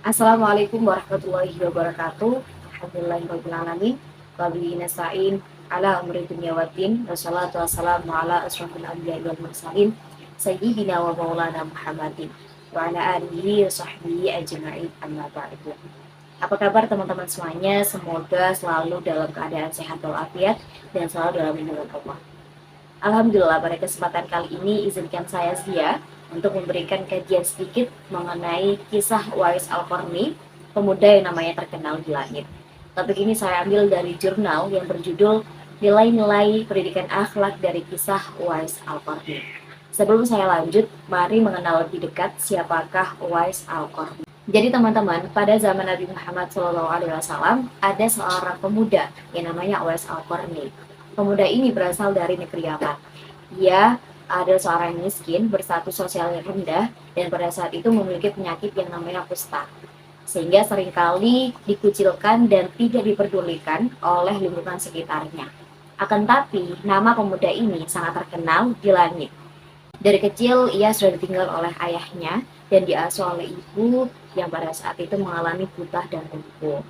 Assalamualaikum warahmatullahi wabarakatuh. Alhamdulillahirrahmanirrahim. Wabihi nasta'in ala amri dunya waddin. Wassalatu wassalamu ala asrofil anbiya'i wal mursalin Sayyidina wa maulana Muhammadin wa ala alihi wa sahbihi ajma'in amma ba'du. Apa kabar teman-teman semuanya? Semoga selalu dalam keadaan sehat walafiat dan selalu dalam lindungan Allah. Alhamdulillah, pada kesempatan kali ini izinkan saya Zia untuk memberikan kajian sedikit mengenai kisah Uwais Al-Qarni, pemuda yang namanya terkenal di langit. Topik ini saya ambil dari jurnal yang berjudul Nilai-nilai Pendidikan Akhlak dari Kisah Uwais Al-Qarni. Sebelum saya lanjut, mari mengenal lebih dekat siapakah Uwais Al-Qarni. Jadi teman-teman, pada zaman Nabi Muhammad SAW ada seorang pemuda yang namanya Uwais Al-Qarni. Pemuda ini berasal dari negeri Yaman. Dia adalah seorang yang miskin, berstatus sosial yang rendah, dan pada saat itu memiliki penyakit yang namanya kusta. Sehingga seringkali dikucilkan dan tidak diperdulikan oleh lingkungan sekitarnya. Akan tapi, nama pemuda ini sangat terkenal di langit. Dari kecil, ia sudah ditinggal oleh ayahnya dan diasuh oleh ibu yang pada saat itu mengalami buta dan lumpuh.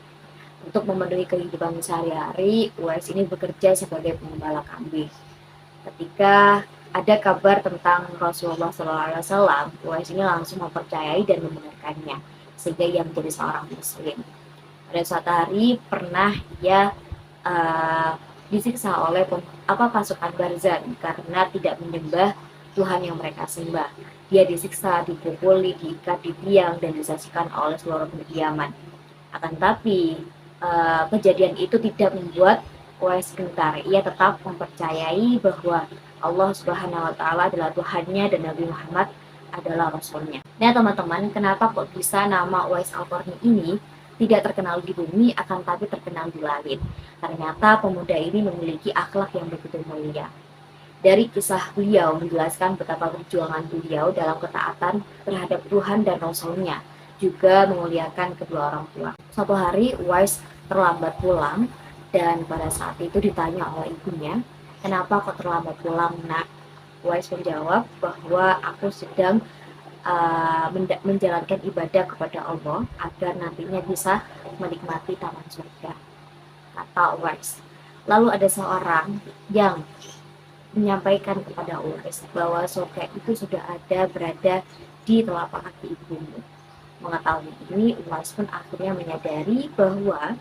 Untuk memenuhi kehidupan sehari-hari, Uwais ini bekerja sebagai pengembala kambing. Ketika ada kabar tentang Rasulullah SAW, Uwais ini langsung mempercayai dan membenarkannya, sehingga ia menjadi seorang Muslim. Pada suatu hari pernah ia disiksa oleh pasukan Barzan karena tidak menyembah Tuhan yang mereka sembah. Dia disiksa, dipukuli, diikat di tiang, dan disaksikan oleh seluruh penduduk Yaman. Akan tapi kejadian itu tidak membuat Uwais gentar. Ia tetap mempercayai bahwa Allah Subhanahu wa Ta'ala adalah Tuhannya dan Nabi Muhammad adalah Rasulnya. Nah teman-teman, kenapa kok bisa nama Uwais Al-Qarni ini tidak terkenal di bumi akan tapi terkenal di langit? Ternyata pemuda ini memiliki akhlak yang begitu mulia. Dari kisah beliau menjelaskan betapa perjuangan beliau dalam ketaatan terhadap Tuhan dan Rasulnya, juga memuliakan kedua orang tua. Suatu hari Uwais terlambat pulang dan pada saat itu ditanya oleh ibunya, "Kenapa kau terlambat pulang, Nak?" Uwais menjawab bahwa aku sedang menjalankan ibadah kepada Allah agar nantinya bisa menikmati taman surga, kata Uwais. Lalu ada seorang yang menyampaikan kepada Uwais bahwa surga itu sudah ada berada di telapak kaki ibumu. Mengetahui ini, Uwais pun akhirnya menyadari bahwa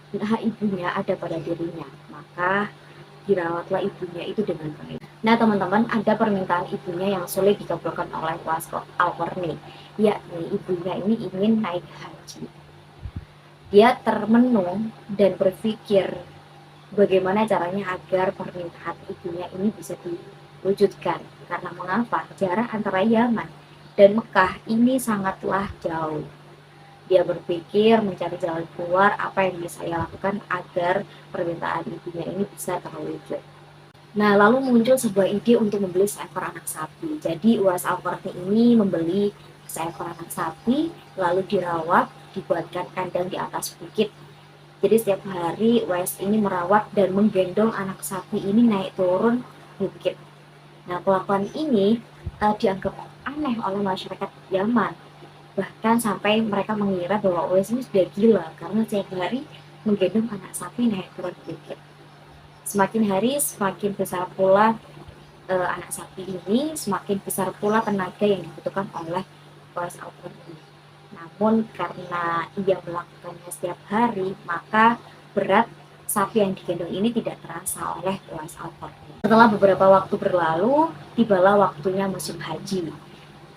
hak ibunya ada pada dirinya, maka dirawatlah ibunya itu dengan baik. Nah teman-teman, ada permintaan ibunya yang sulit dikabulkan oleh Uwais Al-Qarni, yakni ibunya ini ingin naik haji. Dia termenung dan berpikir bagaimana caranya agar permintaan ibunya ini bisa diwujudkan. Karena mengapa? Jarak antara Yaman dan Mekah ini sangatlah jauh. Dia berpikir mencari jalan keluar apa yang bisa ia lakukan agar permintaan ibunya ini bisa terwujud. Nah, lalu muncul sebuah ide untuk membeli seekor anak sapi. Jadi Uwais Al-Qarni ini membeli seekor anak sapi, lalu dirawat, dibuatkan kandang di atas bukit. Jadi setiap hari Uwais ini merawat dan menggendong anak sapi ini naik turun bukit. Nah, kelakuan ini dianggap aneh oleh masyarakat Yaman. Bahkan sampai mereka mengira bahwa Uwais ini sudah gila karena setiap hari menggendong anak sapi naik turun bukit. Semakin hari semakin besar pula anak sapi ini, semakin besar pula tenaga yang dibutuhkan oleh Uwais Al-Qarni. Namun karena ia melakukannya setiap hari, maka berat sapi yang digendong ini tidak terasa oleh Uwais Al-Qarni. Setelah beberapa waktu berlalu, tibalah waktunya musim haji.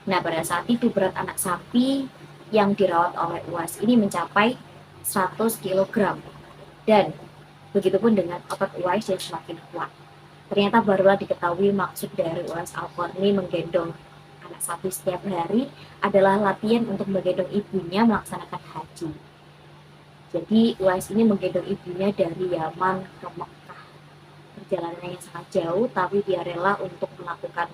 Nah, pada saat itu berat anak sapi yang dirawat oleh Uwais ini mencapai 100 kg. Dan begitupun dengan otot Uwais yang semakin kuat. Ternyata barulah diketahui maksud dari Uwais Al-Qarni menggendong anak sapi setiap hari adalah latihan untuk menggendong ibunya melaksanakan haji. Jadi Uwais ini menggendong ibunya dari Yaman ke Mekah. Perjalanannya yang sangat jauh, tapi dia rela untuk melakukan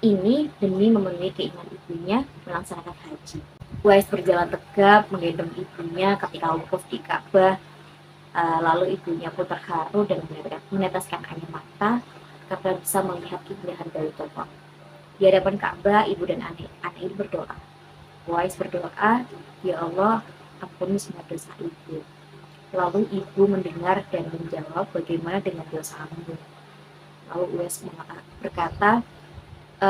ini demi memenuhi keinginan ibunya melaksanakan haji. Uwais berjalan tegap menggendong ibunya ketika wukuf di Ka'bah. Lalu ibunya pun terharu dan meneteskan air mata karena bisa melihat keindahan Baitullah. Di hadapan Ka'bah, ibu dan anak ini berdoa, Uwais berdoa, "Ya Allah, ampuni semua dosa ibu." Lalu ibu mendengar dan menjawab, "Bagaimana dengan dosamu?" Lalu Uwais berkata,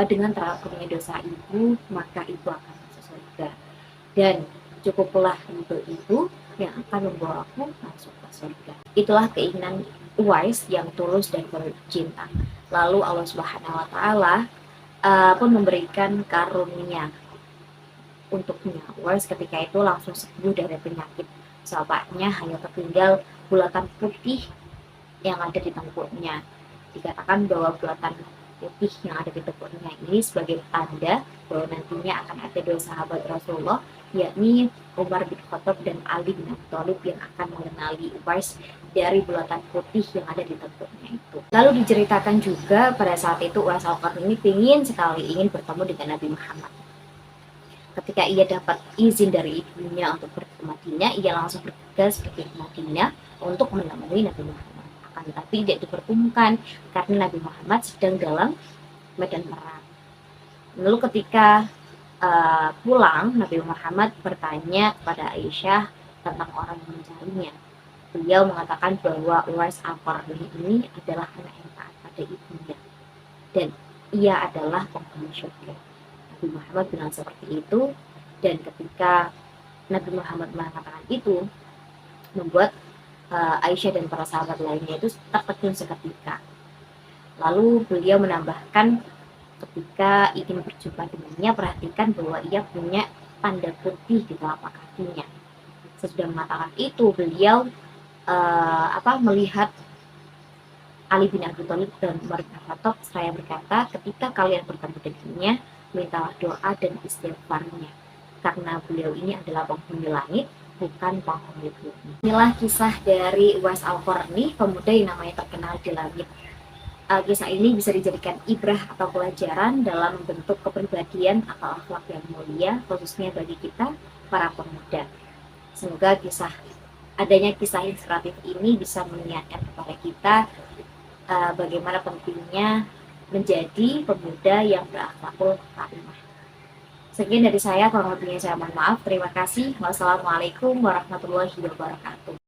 dengan terampunnya dosa ibu, maka ibu akan masuk surga. Dan cukuplah untuk ibu yang akan membawaku masuk ke surga. Itulah keinginan Uwais yang tulus dan penuh cinta. Lalu Allah Subhanahu wa taala pun memberikan karunia untuknya. Uwais ketika itu langsung sembuh dari penyakit. Sahabatnya hanya tertinggal bulatan putih yang ada di tengkuknya. Dikatakan bahwa bulatan putih yang ada di tengkuknya ini sebagai tanda bahwa nantinya akan ada dua sahabat Rasulullah, yakni Umar bin Khattab dan Ali bin Abi Thalib, yang akan mengenali Uwais dari bulatan putih yang ada di tengkuknya itu. Lalu diceritakan juga pada saat itu Uwais Al-Qarni ini ingin bertemu dengan Nabi Muhammad. Ketika ia dapat izin dari ibunya untuk pergi ke Madinah, ia langsung bergegas pergi ke Madinah untuk menemui Nabi Muhammad. Akan tetapi tidak dipertemukan karena Nabi Muhammad sedang dalam medan perang. Lalu ketika pulang, Nabi Muhammad bertanya kepada Aisyah tentang orang yang mencarinya. Beliau mengatakan bahwa Uwais Al-Qarni ini adalah anak yang taat pada ibunya dan ia adalah penghuni surga. Nabi Muhammad bilang seperti itu, dan ketika Nabi Muhammad mengatakan itu, membuat Aisyah dan para sahabat lainnya itu tertegun seketika. Lalu beliau menambahkan, ketika ingin berjumpa dengannya, perhatikan bahwa ia punya tanda putih di telapak kakinya. Sesudah mengatakan itu, beliau melihat Ali bin Abi Thalib dan Umar bin Khattab, saya berkata, ketika kalian bertemu dengannya, mintalah doa dan istighfarnya, karena beliau ini adalah penghuni langit, bukan penghuni bumi. Inilah kisah dari Uwais Al-Qarni, pemuda yang namanya terkenal di langit. Kisah ini bisa dijadikan ibrah atau pelajaran dalam bentuk kepribadian atau akhlak yang mulia, khususnya bagi kita, para pemuda. Semoga adanya kisah inspiratif ini bisa mengingatkan kepada kita bagaimana pentingnya menjadi pemuda yang berakhlakul karimah. Sekian dari saya, kurang lebihnya saya mohon maaf. Terima kasih. Wassalamualaikum warahmatullahi wabarakatuh.